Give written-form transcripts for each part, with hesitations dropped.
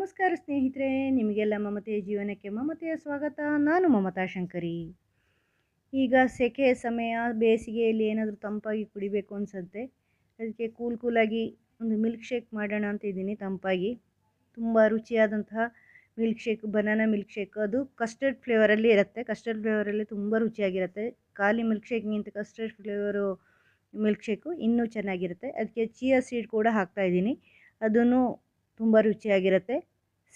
ನಮಸ್ಕಾರ ಸ್ನೇಹಿತರೆ, ನಿಮಗೆಲ್ಲ ಮಮತೆಯ ಜೀವನಕ್ಕೆ ಮಮತೆಯ ಸ್ವಾಗತ. ನಾನು ಮಮತಾ ಶಂಕರಿ. ಈಗ ಸೆಕೆ ಸಮಯ, ಬೇಸಿಗೆಯಲ್ಲಿ ಏನಾದರೂ ತಂಪಾಗಿ ಕುಡಿಬೇಕು ಅನಿಸುತ್ತೆ. ಅದಕ್ಕೆ ಕೂಲಾಗಿ ಒಂದು ಮಿಲ್ಕ್ ಶೇಕ್ ಮಾಡೋಣ ಅಂತ ಇದ್ದೀನಿ. ತಂಪಾಗಿ ತುಂಬ ರುಚಿಯಾದಂತಹ milk shake, banana milk shake. ಅದು ಕಸ್ಟರ್ಡ್ ಫ್ಲೇವರಲ್ಲಿ ಇರುತ್ತೆ. ಕಸ್ಟರ್ಡ್ ಫ್ಲೇವರಲ್ಲಿ ತುಂಬ ರುಚಿಯಾಗಿರುತ್ತೆ. ಖಾಲಿ ಮಿಲ್ಕ್ ಶೇಕ್ಗಿಂತ ಕಸ್ಟರ್ಡ್ ಫ್ಲೇವರು ಮಿಲ್ಕ್ ಶೇಕು ಇನ್ನೂ ಚೆನ್ನಾಗಿರುತ್ತೆ. ಅದಕ್ಕೆ ಚಿಯಾ ಸೀಡ್ ಕೂಡ ಹಾಕ್ತಾಯಿದ್ದೀನಿ. ಅದನ್ನು ತುಂಬ ರುಚಿಯಾಗಿರುತ್ತೆ.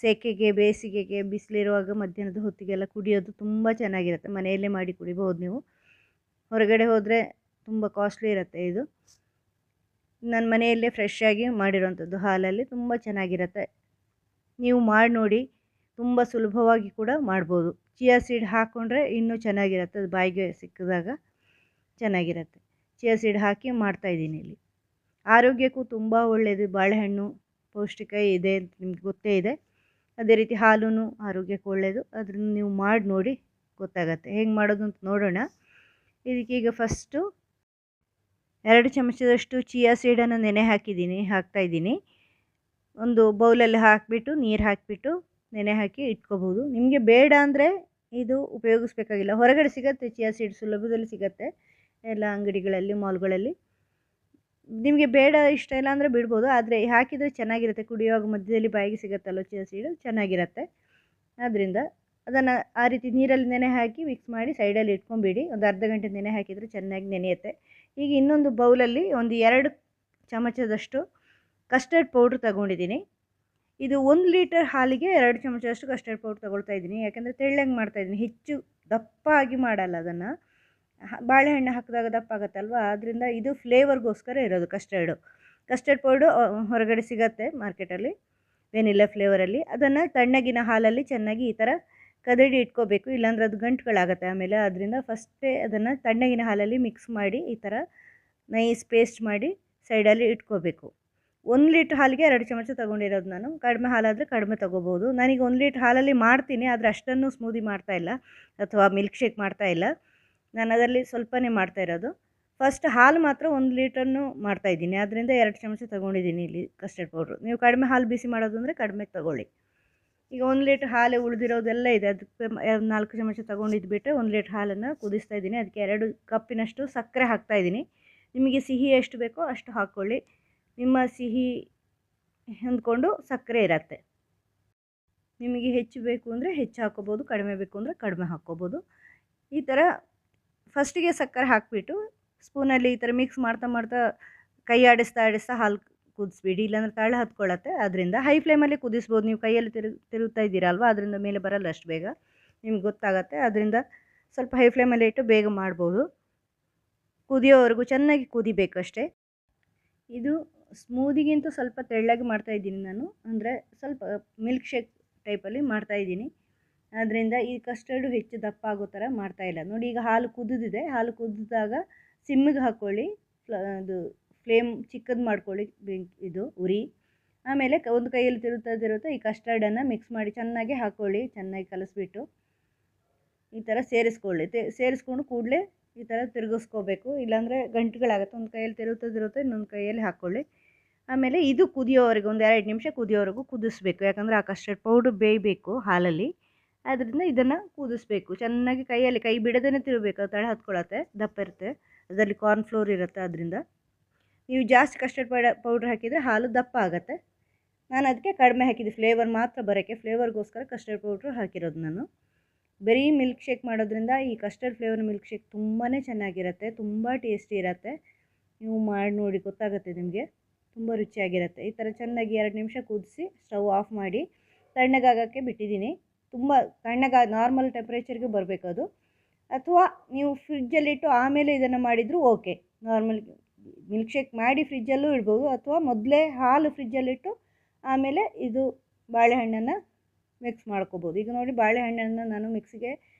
ಸೆಕೆಗೆ, ಬೇಸಿಗೆಗೆ, ಬಿಸಿಲಿರುವಾಗ ಮಧ್ಯಾಹ್ನದ ಹೊತ್ತಿಗೆಲ್ಲ ಕುಡಿಯೋದು ತುಂಬ ಚೆನ್ನಾಗಿರುತ್ತೆ. ಮನೆಯಲ್ಲೇ ಮಾಡಿ ಕುಡಿಬಹುದು ನೀವು. ಹೊರಗಡೆ ಹೋದರೆ ತುಂಬ ಕಾಸ್ಟ್ಲಿ ಇರುತ್ತೆ. ಇದು ನನ್ನ ಮನೆಯಲ್ಲೇ ಫ್ರೆಶ್ ಆಗಿ ಮಾಡಿರೋವಂಥದ್ದು, ಹಾಲಲ್ಲಿ ತುಂಬ ಚೆನ್ನಾಗಿರುತ್ತೆ. ನೀವು ಮಾಡಿ ನೋಡಿ, ತುಂಬ ಸುಲಭವಾಗಿ ಕೂಡ ಮಾಡ್ಬೋದು. ಚಿಯಾ ಸೀಡ್ ಹಾಕ್ಕೊಂಡ್ರೆ ಇನ್ನೂ ಚೆನ್ನಾಗಿರುತ್ತೆ. ಅದು ಬಾಯಿಗೆ ಸಿಕ್ಕಿದಾಗ ಚೆನ್ನಾಗಿರುತ್ತೆ. ಚಿಯಾ ಸೀಡ್ ಹಾಕಿ ಮಾಡ್ತಾಯಿದ್ದೀನಿ ಇಲ್ಲಿ. ಆರೋಗ್ಯಕ್ಕೂ ತುಂಬ ಒಳ್ಳೆಯದು. ಬಾಳೆಹಣ್ಣು ಪೌಷ್ಟಿಕ ಇದೆ ಅಂತ ನಿಮ್ಗೆ ಗೊತ್ತೇ ಇದೆ. ಅದೇ ರೀತಿ ಹಾಲೂ ಆರೋಗ್ಯಕ್ಕೆ ಒಳ್ಳೆಯದು. ಅದನ್ನು ನೀವು ಮಾಡಿ ನೋಡಿ, ಗೊತ್ತಾಗತ್ತೆ ಹೇಗೆ ಮಾಡೋದು ಅಂತ ನೋಡೋಣ. ಇದಕ್ಕೀಗ ಫಸ್ಟು 2 ಚಮಚದಷ್ಟು ಚಿಯಾ ಸೀಡನ್ನು ನೆನೆ ಹಾಕ್ತಾಯಿದ್ದೀನಿ. ಒಂದು ಬೌಲಲ್ಲಿ ಹಾಕಿಬಿಟ್ಟು, ನೀರು ಹಾಕಿಬಿಟ್ಟು ನೆನೆ ಹಾಕಿ ಇಟ್ಕೋಬೋದು. ನಿಮಗೆ ಬೇಡ ಅಂದರೆ ಇದು ಉಪಯೋಗಿಸ್ಬೇಕಾಗಿಲ್ಲ. ಹೊರಗಡೆ ಸಿಗುತ್ತೆ ಚಿಯಾ ಸೀಡ್, ಸುಲಭದಲ್ಲಿ ಸಿಗುತ್ತೆ ಎಲ್ಲ ಅಂಗಡಿಗಳಲ್ಲಿ, ಮಾಲ್ಗಳಲ್ಲಿ. ನಿಮಗೆ ಬೇಡ, ಇಷ್ಟ ಇಲ್ಲ ಅಂದರೆ ಬಿಡ್ಬೋದು. ಆದರೆ ಹಾಕಿದರೆ ಚೆನ್ನಾಗಿರುತ್ತೆ. ಕುಡಿಯುವಾಗ ಮಧ್ಯದಲ್ಲಿ ಬಾಯಿಗೆ ಸಿಗುತ್ತಲ್ಲ ಚಿಯಾ ಸೀಡು, ಚೆನ್ನಾಗಿರುತ್ತೆ. ಆದ್ದರಿಂದ ಅದನ್ನು ಆ ರೀತಿ ನೀರಲ್ಲಿ ನೆನೆ ಹಾಕಿ ಮಿಕ್ಸ್ ಮಾಡಿ ಸೈಡಲ್ಲಿ ಇಟ್ಕೊಂಬಿಡಿ. ಒಂದು ಅರ್ಧ ಗಂಟೆ ನೆನೆ ಹಾಕಿದರೆ ಚೆನ್ನಾಗಿ ನೆನೆಯುತ್ತೆ. ಈಗ ಇನ್ನೊಂದು ಬೌಲಲ್ಲಿ ಒಂದು 2 ಚಮಚದಷ್ಟು ಕಸ್ಟರ್ಡ್ ಪೌಡ್ರ್ ತಗೊಂಡಿದ್ದೀನಿ. ಇದು 1 ಲೀಟರ್ ಹಾಲಿಗೆ 2 ಚಮಚದಷ್ಟು ಕಸ್ಟರ್ಡ್ ಪೌಡ್ರ್ ತೊಗೊಳ್ತಾ ಇದ್ದೀನಿ. ಯಾಕೆಂದರೆ ತೆಳ್ಳಗೆ ಮಾಡ್ತಾಯಿದ್ದೀನಿ, ಹೆಚ್ಚು ದಪ್ಪ ಆಗಿ ಮಾಡಲ್ಲ. ಅದನ್ನು ಬಾಳೆಹಣ್ಣು ಹಾಕಿದಾಗ ದಪ್ಪ ಆಗುತ್ತಲ್ವ, ಆದ್ದರಿಂದ ಇದು ಫ್ಲೇವರ್ಗೋಸ್ಕರ ಇರೋದು. ಕಸ್ಟರ್ಡ್ ಪೌಡ್ರು ಹೊರಗಡೆ ಸಿಗತ್ತೆ ಮಾರ್ಕೆಟಲ್ಲಿ, ವೆನಿಲ್ಲಾ ಫ್ಲೇವರಲ್ಲಿ. ಅದನ್ನು ತಣ್ಣಗಿನ ಹಾಲಲ್ಲಿ ಚೆನ್ನಾಗಿ ಈ ಥರ ಕದಡಿ ಇಟ್ಕೋಬೇಕು, ಇಲ್ಲಾಂದರೆ ಅದು ಗಂಟುಗಳಾಗುತ್ತೆ ಆಮೇಲೆ. ಅದರಿಂದ ಫಸ್ಟೇ ಅದನ್ನು ತಣ್ಣಗಿನ ಹಾಲಲ್ಲಿ ಮಿಕ್ಸ್ ಮಾಡಿ ಈ ಥರ ನೈಸ್ ಪೇಸ್ಟ್ ಮಾಡಿ ಸೈಡಲ್ಲಿ ಇಟ್ಕೋಬೇಕು. 1 ಲೀಟ್ರ್ ಹಾಲಿಗೆ 2 ಚಮಚ ತೊಗೊಂಡಿರೋದು ನಾನು. ಕಡಿಮೆ ಹಾಲಾದರೆ ಕಡಿಮೆ ತೊಗೋಬೋದು. ನಾನೀಗ 1 ಲೀಟ್ರ್ ಹಾಲಲ್ಲಿ ಮಾಡ್ತೀನಿ, ಆದರೆ ಅಷ್ಟನ್ನು ಸ್ಮೂದಿ ಮಾಡ್ತಾಯಿಲ್ಲ ಅಥವಾ ಮಿಲ್ಕ್ ಶೇಕ್ ಮಾಡ್ತಾಯಿಲ್ಲ. ನಾನು ಅದರಲ್ಲಿ ಸ್ವಲ್ಪನೇ ಮಾಡ್ತಾಯಿರೋದು. ಫಸ್ಟ್ ಹಾಲು ಮಾತ್ರ 1 ಲೀಟ್ರನ್ನು ಮಾಡ್ತಾಯಿದ್ದೀನಿ. ಅದರಿಂದ 2 ಚಮಚ ತೊಗೊಂಡಿದ್ದೀನಿ ಇಲ್ಲಿ ಕಸ್ಟರ್ಡ್ ಪೌಡ್ರು. ನೀವು ಕಡಿಮೆ ಹಾಲು ಬಿಸಿ ಮಾಡೋದು ಅಂದರೆ ಕಡಿಮೆ ತೊಗೊಳ್ಳಿ. ಈಗ 1 ಲೀಟ್ರ್ ಹಾಲು ಉಳಿದಿರೋದೆಲ್ಲ ಇದೆ, ಅದಕ್ಕೆ 4 ಚಮಚ ತೊಗೊಂಡಿದ್ದು ಬಿಟ್ಟರೆ 1 ಲೀಟ್ರ್ ಹಾಲನ್ನು ಕುದಿಸ್ತಾ ಇದ್ದೀನಿ. ಅದಕ್ಕೆ 2 ಕಪ್ಪಿನಷ್ಟು ಸಕ್ಕರೆ ಹಾಕ್ತಾಯಿದ್ದೀನಿ. ನಿಮಗೆ ಸಿಹಿ ಎಷ್ಟು ಬೇಕೋ ಅಷ್ಟು ಹಾಕ್ಕೊಳ್ಳಿ. ನಿಮ್ಮ ಸಿಹಿ ಹೊಂದ್ಕೊಂಡು ಸಕ್ಕರೆ ಇರತ್ತೆ. ನಿಮಗೆ ಹೆಚ್ಚು ಬೇಕು ಅಂದರೆ ಹೆಚ್ಚು ಹಾಕ್ಕೋಬೋದು, ಕಡಿಮೆ ಬೇಕು ಅಂದರೆ ಕಡಿಮೆ ಹಾಕ್ಕೋಬೋದು. ಈ ಥರ ಫಸ್ಟಿಗೆ ಸಕ್ಕರೆ ಹಾಕಿಬಿಟ್ಟು ಸ್ಪೂನಲ್ಲಿ ಈ ಥರ ಮಿಕ್ಸ್ ಮಾಡ್ತಾ ಕೈ ಆಡಿಸ್ತಾ ಹಾಲು ಕುದಿಸ್ಬಿಡಿ, ಇಲ್ಲಾಂದರೆ ತಳ ಹತ್ಕೊಳ್ಳುತ್ತೆ. ಅದರಿಂದ ಹೈ ಫ್ಲೇಮಲ್ಲಿ ಕುದಿಸ್ಬೋದು. ನೀವು ಕೈಯಲ್ಲಿ ತಿರುಗ್ತಾ ಇದ್ದೀರಲ್ವ, ಅದರಿಂದ ಮೇಲೆ ಬರಲ್ಲ ಅಷ್ಟು ಬೇಗ, ನಿಮ್ಗೆ ಗೊತ್ತಾಗತ್ತೆ. ಅದರಿಂದ ಸ್ವಲ್ಪ ಹೈ ಫ್ಲೇಮಲ್ಲಿ ಇಟ್ಟು ಬೇಗ ಮಾಡ್ಬೋದು. ಕುದಿಯೋವರೆಗೂ ಚೆನ್ನಾಗಿ ಕುದಿಬೇಕಷ್ಟೇ. ಇದು ಸ್ಮೂದಿಗಿಂತ ಸ್ವಲ್ಪ ತೆಳ್ಳಗೆ ಮಾಡ್ತಾಯಿದ್ದೀನಿ ನಾನು, ಅಂದರೆ ಸ್ವಲ್ಪ ಮಿಲ್ಕ್ ಶೇಕ್ ಟೈಪಲ್ಲಿ ಮಾಡ್ತಾಯಿದ್ದೀನಿ. ಆದ್ದರಿಂದ ಈ ಕಸ್ಟರ್ಡು ಹೆಚ್ಚು ದಪ್ಪ ಆಗೋ ಥರ ಮಾಡ್ತಾಯಿಲ್ಲ. ನೋಡಿ, ಈಗ ಹಾಲು ಕುದಿದಿದೆ. ಹಾಲು ಕುದಿದಾಗ ಸಿಮ್ಮಿಗೆ ಹಾಕ್ಕೊಳ್ಳಿ. ಅದು ಫ್ಲೇಮ್ ಚಿಕ್ಕದು ಮಾಡ್ಕೊಳ್ಳಿ, ಇದು ಉರಿ. ಆಮೇಲೆ ಒಂದು ಕೈಯಲ್ಲಿ ತಿರುತ್ತಾ ಈ ಕಸ್ಟರ್ಡನ್ನು ಮಿಕ್ಸ್ ಮಾಡಿ ಚೆನ್ನಾಗಿ ಹಾಕ್ಕೊಳ್ಳಿ. ಚೆನ್ನಾಗಿ ಕಲಿಸ್ಬಿಟ್ಟು ಈ ಥರ ಸೇರಿಸ್ಕೊಂಡು ಕೂಡಲೇ ಈ ಥರ ತಿರುಗಿಸ್ಕೋಬೇಕು, ಇಲ್ಲಾಂದರೆ ಗಂಟುಗಳಾಗುತ್ತೆ. ಒಂದು ಕೈಯಲ್ಲಿ ತಿರುತ್ತಾ ಇನ್ನೊಂದು ಕೈಯಲ್ಲಿ ಹಾಕ್ಕೊಳ್ಳಿ. ಆಮೇಲೆ ಇದು ಕುದಿಯೋವರೆಗೂ ಒಂದು 2 ನಿಮಿಷ ಕುದಿಯೋವರೆಗೂ ಕುದಿಸ್ಬೇಕು. ಯಾಕಂದರೆ ಆ ಕಸ್ಟರ್ಡ್ ಪೌಡ್ರ್ ಬೇಯಬೇಕು ಹಾಲಲ್ಲಿ. ಆದ್ದರಿಂದ ಇದನ್ನು ಕುದಿಸ್ಬೇಕು ಚೆನ್ನಾಗಿ. ಕೈ ಬಿಡದೇ ತಿರುಗಬೇಕು, ತಳ ಹತ್ಕೊಳ್ಳುತ್ತೆ, ದಪ್ಪ ಇರುತ್ತೆ. ಅದರಲ್ಲಿ ಕಾರ್ನ್ಫ್ಲೋರ್ ಇರುತ್ತೆ. ಅದರಿಂದ ನೀವು ಜಾಸ್ತಿ ಕಸ್ಟರ್ಡ್ ಪೌಡ್ರ್ ಹಾಕಿದರೆ ಹಾಲು ದಪ್ಪ ಆಗುತ್ತೆ. ನಾನು ಅದಕ್ಕೆ ಕಡಿಮೆ ಹಾಕಿದ್ದೆ, ಫ್ಲೇವರ್ ಮಾತ್ರ ಬರೋಕ್ಕೆ. ಫ್ಲೇವರ್ಗೋಸ್ಕರ ಕಸ್ಟರ್ಡ್ ಪೌಡ್ರ್ ಹಾಕಿರೋದು ನಾನು. ಬರೀ ಮಿಲ್ಕ್ ಶೇಕ್ ಮಾಡೋದ್ರಿಂದ ಈ ಕಸ್ಟರ್ಡ್ ಫ್ಲೇವರ್ ಮಿಲ್ಕ್ ಶೇಕ್ ತುಂಬಾ ಚೆನ್ನಾಗಿರುತ್ತೆ, ತುಂಬ ಟೇಸ್ಟಿ ಇರುತ್ತೆ. ನೀವು ಮಾಡಿ ನೋಡಿ, ಗೊತ್ತಾಗುತ್ತೆ ನಿಮಗೆ, ತುಂಬ ರುಚಿಯಾಗಿರುತ್ತೆ. ಈ ಥರ ಚೆನ್ನಾಗಿ 2 ನಿಮಿಷ ಕುದಿಸಿ ಸ್ಟವ್ ಆಫ್ ಮಾಡಿ ತಣ್ಣಗಾಗೋಕ್ಕೆ ಬಿಟ್ಟಿದ್ದೀನಿ. ತುಂಬ ನಾರ್ಮಲ್ ಟೆಂಪ್ರೇಚರ್ಗೆ ಬರಬೇಕು ಅದು. ಅಥವಾ ನೀವು ಫ್ರಿಜ್ಜಲ್ಲಿಟ್ಟು ಆಮೇಲೆ ಇದನ್ನು ಮಾಡಿದರೂ ಓಕೆ. ನಾರ್ಮಲ್ ಮಿಲ್ಕ್ ಶೇಕ್ ಮಾಡಿ ಫ್ರಿಜ್ಜಲ್ಲೂ ಇಡ್ಬೋದು, ಅಥವಾ ಮೊದಲೇ ಹಾಲು ಫ್ರಿಜ್ಜಲ್ಲಿಟ್ಟು ಆಮೇಲೆ ಇದು ಬಾಳೆಹಣ್ಣನ್ನು ಮಿಕ್ಸ್ ಮಾಡ್ಕೋಬೋದು. ಈಗ ನೋಡಿ, ಬಾಳೆಹಣ್ಣನ್ನು ನಾನು ಮಿಕ್ಸಿಗೆ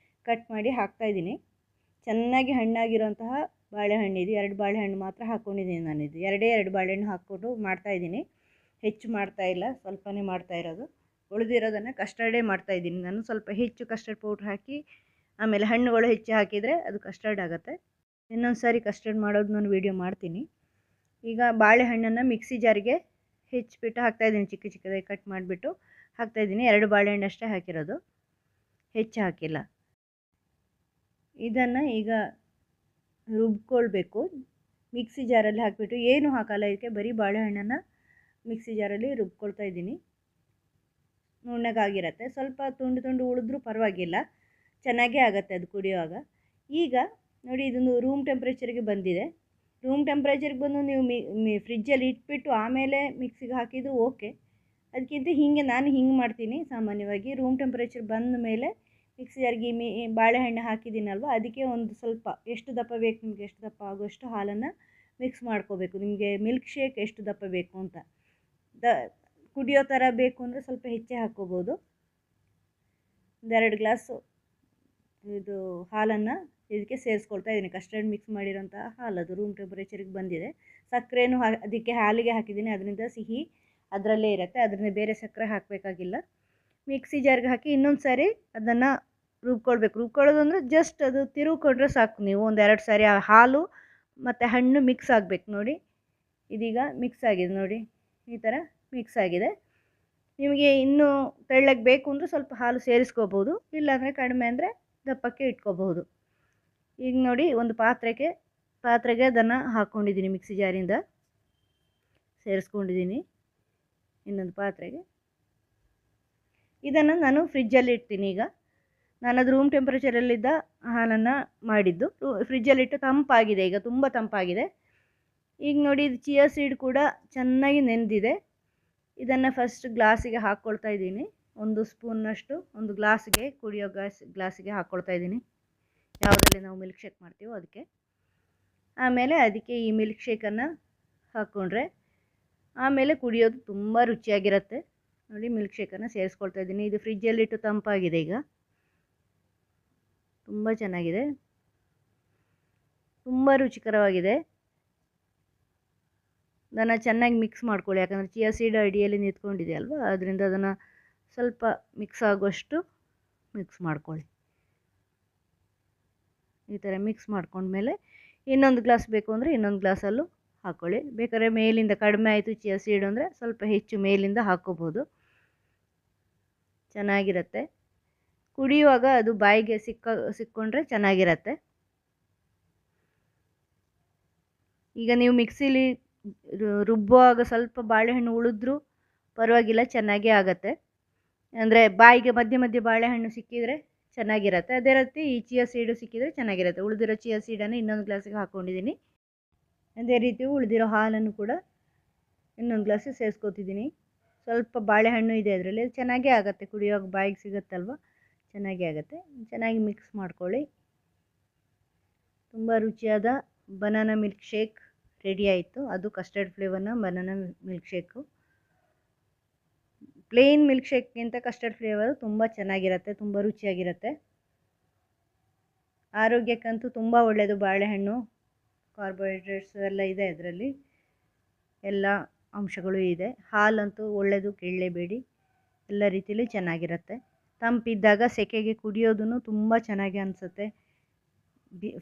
ಕಟ್ ಮಾಡಿ ಹಾಕ್ತಾಯಿದ್ದೀನಿ. ಚೆನ್ನಾಗಿ ಹಣ್ಣಾಗಿರೋಂತಹ ಬಾಳೆಹಣ್ಣಿದು 2 ಬಾಳೆಹಣ್ಣು ಮಾತ್ರ ಹಾಕ್ಕೊಂಡಿದ್ದೀನಿ ನಾನಿದು. 2 ಬಾಳೆಹಣ್ಣು ಹಾಕ್ಕೊಂಡು ಮಾಡ್ತಾಯಿದ್ದೀನಿ. ಹೆಚ್ಚು ಮಾಡ್ತಾಯಿಲ್ಲ, ಸ್ವಲ್ಪನೇ ಮಾಡ್ತಾಯಿರೋದು. ಉಳಿದಿರೋದನ್ನು ಕಸ್ಟರ್ಡೇ ಮಾಡ್ತಾಯಿದ್ದೀನಿ ನಾನು. ಸ್ವಲ್ಪ ಹೆಚ್ಚು ಕಸ್ಟರ್ಡ್ ಪೌಡ್ರ್ ಹಾಕಿ ಆಮೇಲೆ ಹಣ್ಣುಗಳು ಹೆಚ್ಚು ಹಾಕಿದರೆ ಅದು ಕಸ್ಟರ್ಡ್ ಆಗುತ್ತೆ. ಇನ್ನೊಂದು ಸಾರಿ ಕಸ್ಟರ್ಡ್ ಮಾಡೋದು ನಾನು ವೀಡಿಯೋ ಮಾಡ್ತೀನಿ. ಈಗ ಬಾಳೆಹಣ್ಣನ್ನು ಮಿಕ್ಸಿ ಜಾರಿಗೆ ಹೆಚ್ಚಿಬಿಟ್ಟು ಹಾಕ್ತಾಯಿದ್ದೀನಿ, ಚಿಕ್ಕದಾಗಿ ಕಟ್ ಮಾಡಿಬಿಟ್ಟು. ಹಾಕ್ತಾಯಿದ್ದೀನಿ. 2 ಬಾಳೆಹಣ್ಣು ಅಷ್ಟೇ ಹಾಕಿರೋದು, ಹೆಚ್ಚು ಹಾಕಿಲ್ಲ. ಇದನ್ನು ಈಗ ರುಬ್ಕೊಳ್ಬೇಕು. ಮಿಕ್ಸಿ ಜಾರಲ್ಲಿ ಹಾಕಿಬಿಟ್ಟು ಏನು ಹಾಕಲ್ಲ ಇದಕ್ಕೆ, ಬರೀ ಬಾಳೆಹಣ್ಣನ್ನು ಮಿಕ್ಸಿ ಜಾರಲ್ಲಿ ರುಬ್ಕೊಳ್ತಾ ಇದ್ದೀನಿ. ನುಣ್ಣಗಾಗಿರುತ್ತೆ. ಸ್ವಲ್ಪ ತುಂಡು ತುಂಡು ಉಳಿದ್ರೂ ಪರವಾಗಿಲ್ಲ, ಚೆನ್ನಾಗೇ ಆಗುತ್ತೆ ಅದು ಕುಡಿಯುವಾಗ. ಈಗ ನೋಡಿ, ಇದೊಂದು ರೂಮ್ ಟೆಂಪ್ರೇಚರ್ಗೆ ಬಂದಿದೆ. ರೂಮ್ ಟೆಂಪ್ರೇಚರ್ಗೆ ಬಂದು ನೀವು ಫ್ರಿಜ್ಜಲ್ಲಿ ಇಟ್ಬಿಟ್ಟು ಆಮೇಲೆ ಮಿಕ್ಸಿಗೆ ಹಾಕಿದ್ದು ಓಕೆ. ಅದಕ್ಕಿಂತ ಹೀಗೆ ನಾನು ಹಿಂಗೆ ಮಾಡ್ತೀನಿ ಸಾಮಾನ್ಯವಾಗಿ. ರೂಮ್ ಟೆಂಪ್ರೇಚರ್ ಬಂದ ಮೇಲೆ ಮಿಕ್ಸಿ ಜಾರಿಗೆ ಬಾಳೆಹಣ್ಣು ಹಾಕಿದ್ದೀನಲ್ವ, ಅದಕ್ಕೆ ಒಂದು ಸ್ವಲ್ಪ ಎಷ್ಟು ದಪ್ಪ ಬೇಕು ನಿಮಗೆ, ಎಷ್ಟು ದಪ್ಪ ಆಗೋಷ್ಟು ಹಾಲನ್ನು ಮಿಕ್ಸ್ ಮಾಡ್ಕೋಬೇಕು. ನಿಮಗೆ ಮಿಲ್ಕ್ ಶೇಕ್ ಎಷ್ಟು ದಪ್ಪ ಬೇಕು ಅಂತ, ಕುಡಿಯೋ ಥರ ಬೇಕು ಅಂದರೆ ಸ್ವಲ್ಪ ಹೆಚ್ಚೇ ಹಾಕ್ಕೋಬೋದು. 2 ಗ್ಲಾಸು ಇದು ಹಾಲನ್ನು ಇದಕ್ಕೆ ಸೇರಿಸ್ಕೊಳ್ತಾ ಇದ್ದೀನಿ. ಕಸ್ಟರ್ಡ್ ಮಿಕ್ಸ್ ಮಾಡಿರೋಂಥ ಹಾಲದು ರೂಮ್ ಟೆಂಪ್ರೇಚರಿಗೆ ಬಂದಿದೆ. ಸಕ್ಕರೆನೂ ಅದಕ್ಕೆ ಹಾಲಿಗೆ ಹಾಕಿದ್ದೀನಿ, ಅದರಿಂದ ಸಿಹಿ ಅದರಲ್ಲೇ ಇರುತ್ತೆ, ಅದರಿಂದ ಬೇರೆ ಸಕ್ಕರೆ ಹಾಕಬೇಕಾಗಿಲ್ಲ. ಮಿಕ್ಸಿ ಜಾರ್ಗೆ ಹಾಕಿ ಇನ್ನೊಂದು ಸಾರಿ ಅದನ್ನು ರುಬ್ಕೊಳ್ಬೇಕು. ರುಬ್ಕೊಳ್ಳೋದು ಅಂದರೆ ಜಸ್ಟ್ ಅದು ತಿರುಗಿಕೊಂಡ್ರೆ ಸಾಕು. ನೀವು 1-2 ಸಾರಿ ಆ ಹಾಲು ಮತ್ತು ಹಣ್ಣು ಮಿಕ್ಸ್ ಆಗಬೇಕು. ನೋಡಿ, ಇದೀಗ ಮಿಕ್ಸ್ ಆಗಿದೆ. ನೋಡಿ, ಈ ಥರ ಮಿಕ್ಸ್ ಆಗಿದೆ. ನಿಮಗೆ ಇನ್ನೂ ತೆಳ್ಳಗೆ ಬೇಕು ಅಂದರೆ ಸ್ವಲ್ಪ ಹಾಲು ಸೇರಿಸ್ಕೋಬೋದು, ಇಲ್ಲಾಂದರೆ ಕಡಿಮೆ ಅಂದರೆ ದಪ್ಪಕ್ಕೆ ಇಟ್ಕೋಬಹುದು. ಈಗ ನೋಡಿ, ಒಂದು ಪಾತ್ರೆಗೆ ಅದನ್ನು ಹಾಕ್ಕೊಂಡಿದ್ದೀನಿ, ಮಿಕ್ಸಿ ಜಾರಿಂದ ಸೇರಿಸ್ಕೊಂಡಿದ್ದೀನಿ ಇನ್ನೊಂದು ಪಾತ್ರೆಗೆ. ಇದನ್ನು ನಾನು ಫ್ರಿಜ್ಜಲ್ಲಿ ಇಡ್ತೀನಿ. ಈಗ ನಾನು ಅದು ರೂಮ್ ಟೆಂಪ್ರೇಚರಲ್ಲಿದ್ದ ಹಾಲನ್ನು ಮಾಡಿದ್ದು, ಫ್ರಿಜ್ಜಲ್ಲಿಟ್ಟು ತಂಪಾಗಿದೆ, ಈಗ ತುಂಬ ತಂಪಾಗಿದೆ. ಈಗ ನೋಡಿ, ಇದು ಚಿಯಾ ಸೀಡ್ ಕೂಡ ಚೆನ್ನಾಗಿ ನೆನೆದಿದೆ. ಇದನ್ನು ಫಸ್ಟ್ ಗ್ಲಾಸಿಗೆ ಹಾಕ್ಕೊಳ್ತಾ ಇದ್ದೀನಿ. 1 ಸ್ಪೂನ್ನಷ್ಟು ಒಂದು ಗ್ಲಾಸಿಗೆ, ಕುಡಿಯೋ ಗ್ಲಾಸಿಗೆ ಹಾಕ್ಕೊಳ್ತಾ ಇದ್ದೀನಿ, ಯಾವುದರಲ್ಲಿ ನಾವು ಮಿಲ್ಕ್ ಶೇಕ್ ಮಾಡ್ತೀವೋ ಅದಕ್ಕೆ. ಆಮೇಲೆ ಅದಕ್ಕೆ ಈ ಮಿಲ್ಕ್ ಶೇಕನ್ನು ಹಾಕ್ಕೊಂಡ್ರೆ ಆಮೇಲೆ ಕುಡಿಯೋದು ತುಂಬ ರುಚಿಯಾಗಿರುತ್ತೆ. ನೋಡಿ, ಮಿಲ್ಕ್ ಶೇಕನ್ನು ಸೇರಿಸ್ಕೊಳ್ತಾ ಇದ್ದೀನಿ. ಇದು ಫ್ರಿಜ್ಜಲ್ಲಿಟ್ಟು ತಂಪಾಗಿದೆ, ಈಗ ತುಂಬ ಚೆನ್ನಾಗಿದೆ, ತುಂಬ ರುಚಿಕರವಾಗಿದೆ. ಅದನ್ನು ಚೆನ್ನಾಗಿ ಮಿಕ್ಸ್ ಮಾಡ್ಕೊಳ್ಳಿ, ಯಾಕಂದರೆ ಚಿಯಾ ಸೀಡ್ ಅಡಿಯಲ್ಲಿ ನಿಂತ್ಕೊಂಡಿದೆ ಅಲ್ವಾ, ಅದರಿಂದ ಅದನ್ನು ಸ್ವಲ್ಪ ಮಿಕ್ಸ್ ಆಗೋಷ್ಟು ಮಿಕ್ಸ್ ಮಾಡ್ಕೊಳ್ಳಿ. ಈ ಥರ ಮಿಕ್ಸ್ ಮಾಡ್ಕೊಂಡ್ಮೇಲೆ ಇನ್ನೊಂದು ಗ್ಲಾಸ್ ಬೇಕು ಅಂದರೆ ಇನ್ನೊಂದು ಗ್ಲಾಸಲ್ಲೂ ಹಾಕ್ಕೊಳ್ಳಿ. ಬೇಕಾದ್ರೆ ಮೇಲಿಂದ ಕಡಿಮೆ ಆಯಿತು ಚಿಯಾ ಸೀಡ್ ಅಂದರೆ ಸ್ವಲ್ಪ ಹೆಚ್ಚು ಮೇಲಿಂದ ಹಾಕ್ಕೋಬೋದು, ಚೆನ್ನಾಗಿರುತ್ತೆ. ಕುಡಿಯುವಾಗ ಅದು ಬಾಯಿಗೆ ಸಿಕ್ಕೊಂಡ್ರೆ ಚೆನ್ನಾಗಿರುತ್ತೆ. ಈಗ ನೀವು ಮಿಕ್ಸಿಲಿ ರುಬ್ಬುವಾಗ ಸ್ವಲ್ಪ ಬಾಳೆಹಣ್ಣು ಉಳಿದ್ರೂ ಪರವಾಗಿಲ್ಲ, ಚೆನ್ನಾಗೇ ಆಗುತ್ತೆ. ಅಂದರೆ ಬಾಯಿಗೆ ಮಧ್ಯೆ ಮಧ್ಯೆ ಬಾಳೆಹಣ್ಣು ಸಿಕ್ಕಿದರೆ ಚೆನ್ನಾಗಿರುತ್ತೆ. ಅದೇ ರೀತಿ ಈ ಚಿಯಾ ಸೀಡು ಸಿಕ್ಕಿದರೆ ಚೆನ್ನಾಗಿರುತ್ತೆ. ಉಳಿದಿರೋ ಚಿಯಾ ಸೀಡನ್ನು ಇನ್ನೊಂದು ಗ್ಲಾಸಿಗೆ ಹಾಕ್ಕೊಂಡಿದ್ದೀನಿ. ಅದೇ ರೀತಿ ಉಳಿದಿರೋ ಹಾಲನ್ನು ಕೂಡ ಇನ್ನೊಂದು ಗ್ಲಾಸಿಗೆ ಸೇರಿಸ್ಕೊತಿದ್ದೀನಿ. ಸ್ವಲ್ಪ ಬಾಳೆಹಣ್ಣು ಇದೆ ಅದರಲ್ಲಿ, ಚೆನ್ನಾಗೇ ಆಗುತ್ತೆ, ಕುಡಿಯೋವಾಗ ಬಾಯಿಗೆ ಸಿಗುತ್ತಲ್ವ, ಚೆನ್ನಾಗೇ ಆಗುತ್ತೆ. ಚೆನ್ನಾಗಿ ಮಿಕ್ಸ್ ಮಾಡ್ಕೊಳ್ಳಿ. ತುಂಬ ರುಚಿಯಾದ ಬನಾನಾ ಮಿಲ್ಕ್ ಶೇಕ್ ರೆಡಿ ಆಯಿತು. ಅದು ಕಸ್ಟರ್ಡ್ ಫ್ಲೇವರ್ನ banana milk shake. Plain milk ಶೇಕ್ಗಿಂತ ಕಸ್ಟರ್ಡ್ ಫ್ಲೇವರು ತುಂಬ ಚೆನ್ನಾಗಿರುತ್ತೆ, ತುಂಬ ರುಚಿಯಾಗಿರುತ್ತೆ. ಆರೋಗ್ಯಕ್ಕಂತೂ ತುಂಬ ಒಳ್ಳೆಯದು. ಬಾಳೆಹಣ್ಣು ಕಾರ್ಬೋಹೈಡ್ರೇಟ್ಸ್ ಎಲ್ಲ ಇದೆ ಅದರಲ್ಲಿ, ಎಲ್ಲ ಅಂಶಗಳು ಇದೆ. ಹಾಲಂತೂ ಒಳ್ಳೆಯದು, ಕೇಳಲೇಬೇಡಿ, ಎಲ್ಲ ರೀತಿಯಲ್ಲಿ ಚೆನ್ನಾಗಿರುತ್ತೆ. ತಂಪಿದ್ದಾಗ ಸೆಕೆಗೆ ಕುಡಿಯೋದೂ ತುಂಬ ಚೆನ್ನಾಗಿ ಅನಿಸುತ್ತೆ.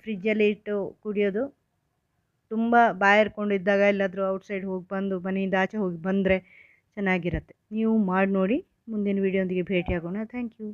ಫ್ರಿಜ್ಜಲ್ಲಿ ಇಟ್ಟು ಕುಡಿಯೋದು ತುಂಬ ಬಾಯಾರಿಕೊಂಡಿದ್ದಾಗ ಎಲ್ಲಾದರೂ ಔಟ್ಸೈಡ್ ಹೋಗಿ ಬಂದು ಮನೆಯಿಂದ ಆಚೆ ಹೋಗಿ ಬಂದರೆ ಚೆನ್ನಾಗಿರುತ್ತೆ. ನೀವು ಮಾಡಿ ನೋಡಿ. ಮುಂದಿನ ವಿಡಿಯೋದೊಂದಿಗೆ ಭೇಟಿಯಾಗೋಣ. Thank you.